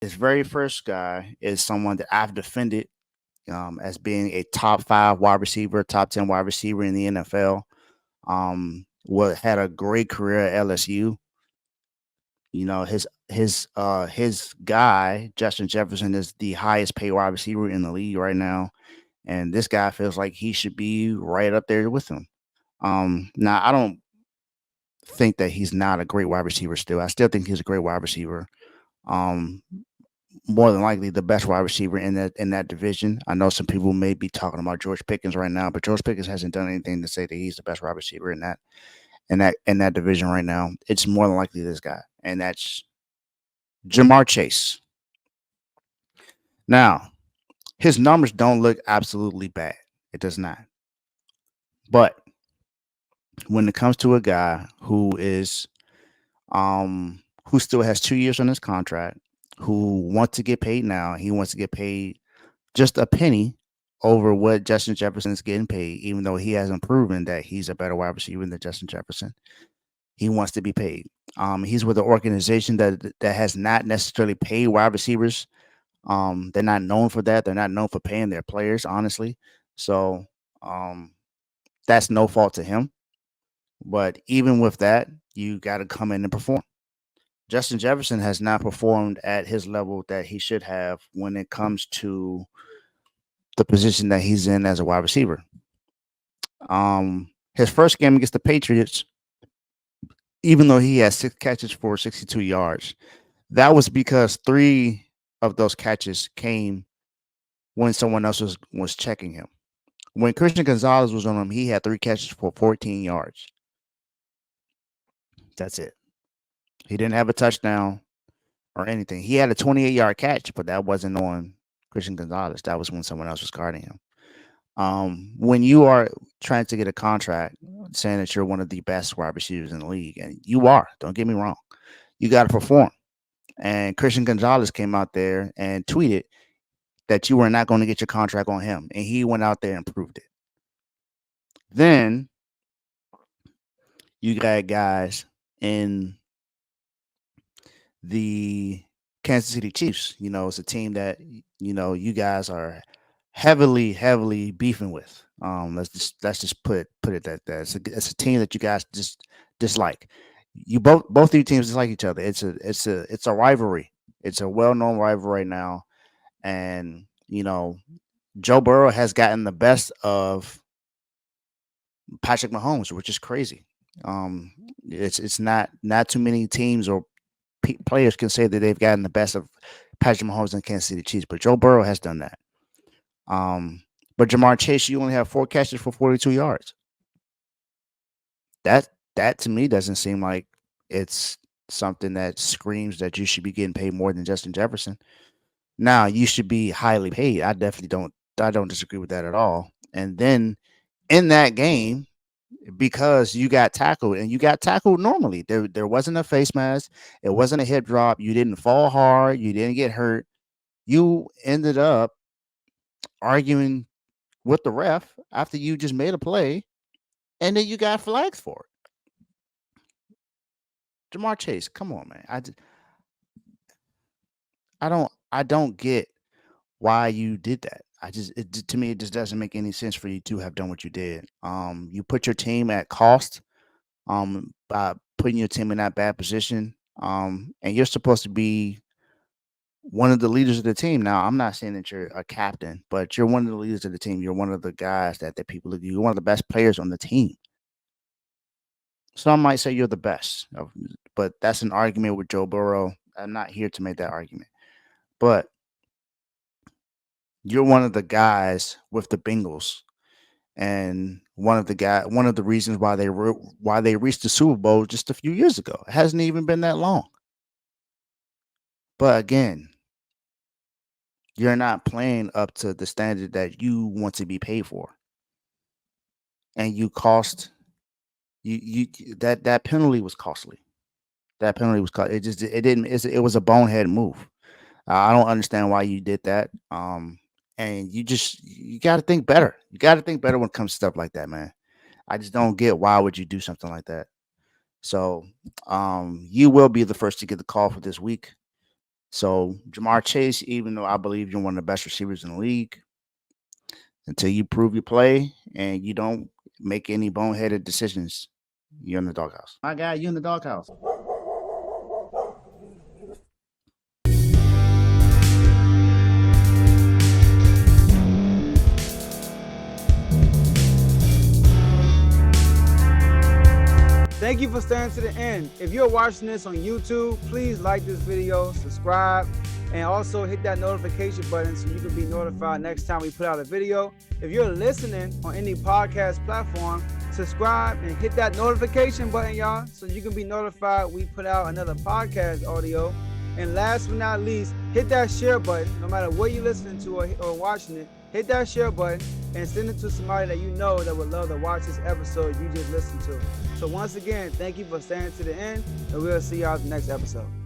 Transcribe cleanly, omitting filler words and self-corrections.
His very first guy is someone that I've defended as being a top 5 wide receiver, top 10 wide receiver in the NFL. What had a great career at LSU. You know, his guy, Justin Jefferson, is the highest paid wide receiver in the league right now. And this guy feels like he should be right up there with him. Now I don't think that he's not a great wide receiver still. I still think he's a great wide receiver. Um, More than likely the best wide receiver in that division. I know some people may be talking about George Pickens right now, but George Pickens hasn't done anything to say that he's the best wide receiver in that division right now. It's more than likely this guy, and that's Jamar Chase. Now, his numbers don't look absolutely bad. It does not. But when it comes to a guy who still has 2 years on his contract, who wants to get paid now, he wants to get paid just a penny over what Justin Jefferson is getting paid, even though he hasn't proven that he's a better wide receiver than Justin Jefferson. He wants to be paid. He's with an organization that has not necessarily paid wide receivers. They're not known for that. They're not known for paying their players, honestly. So um, that's no fault to him. But even with that, you got to come in and perform. Justin Jefferson has not performed at his level that he should have when it comes to the position that he's in as a wide receiver. His first game against the Patriots, even though he had 6 catches for 62 yards, that was because 3 of those catches came when someone else was checking him. When Christian Gonzalez was on him, he had 3 catches for 14 yards. That's it. He didn't have a touchdown or anything. He had a 28-yard catch, but that wasn't on Christian Gonzalez. That was when someone else was guarding him. When you are trying to get a contract saying that you're one of the best wide receivers in the league, and you are, don't get me wrong, you got to perform. And Christian Gonzalez came out there and tweeted that you were not going to get your contract on him, and he went out there and proved it. Then you got guys in the Kansas City Chiefs. You know, it's a team that you guys are heavily, heavily beefing with. Let's just put it that it's a team that you guys just dislike. You both of you teams dislike each other. It's a rivalry. It's a well known rivalry right now, and Joe Burrow has gotten the best of Patrick Mahomes, which is crazy. Um, it's not too many teams or players can say that they've gotten the best of Patrick Mahomes and Kansas City Chiefs, but Joe Burrow has done that. Um, but Jamar Chase, you only have 4 catches for 42 yards. That to me doesn't seem like it's something that screams that you should be getting paid more than Justin Jefferson. Now you should be highly paid. I definitely don't. I don't disagree with that at all. And then in that game, because you got tackled and you got tackled normally. There wasn't a face mask. It wasn't a hip drop. You didn't fall hard. You didn't get hurt. You ended up arguing with the ref after you just made a play, and then you got flags for it. Jamar Chase, come on, man. I don't get why you did that. To me it just doesn't make any sense for you to have done what you did. You put your team at cost by putting your team in that bad position. And you're supposed to be one of the leaders of the team. Now, I'm not saying that you're a captain, but you're one of the leaders of the team. You're one of the guys that people look. You're one of the best players on the team. Some might say you're the best, but that's an argument with Joe Burrow. I'm not here to make that argument, but you're one of the guys with the Bengals, and one of the reasons why they reached the Super Bowl just a few years ago. It hasn't even been that long. But again, you're not playing up to the standard that you want to be paid for, and you cost that penalty was costly. That penalty was it just it didn't it was a bonehead move. I don't understand why you did that. And you got to think better. You got to think better when it comes to stuff like that, man. I just don't get why would you do something like that. So, you will be the first to get the call for this week. So Jamar Chase, even though I believe you're one of the best receivers in the league, until you prove your play and you don't make any boneheaded decisions, you're in the doghouse. My guy, you're in the doghouse. Thank you for staying to the end. If you're watching this on YouTube, please like this video, subscribe, and also hit that notification button so you can be notified next time we put out a video. If you're listening on any podcast platform, subscribe and hit that notification button, y'all, so you can be notified we put out another podcast audio. And last but not least, hit that share button. No matter what you're listening to or watching it, hit that share button and send it to somebody that you know that would love to watch this episode you just listened to. So once again, thank you for staying to the end, and we'll see y'all in the next episode.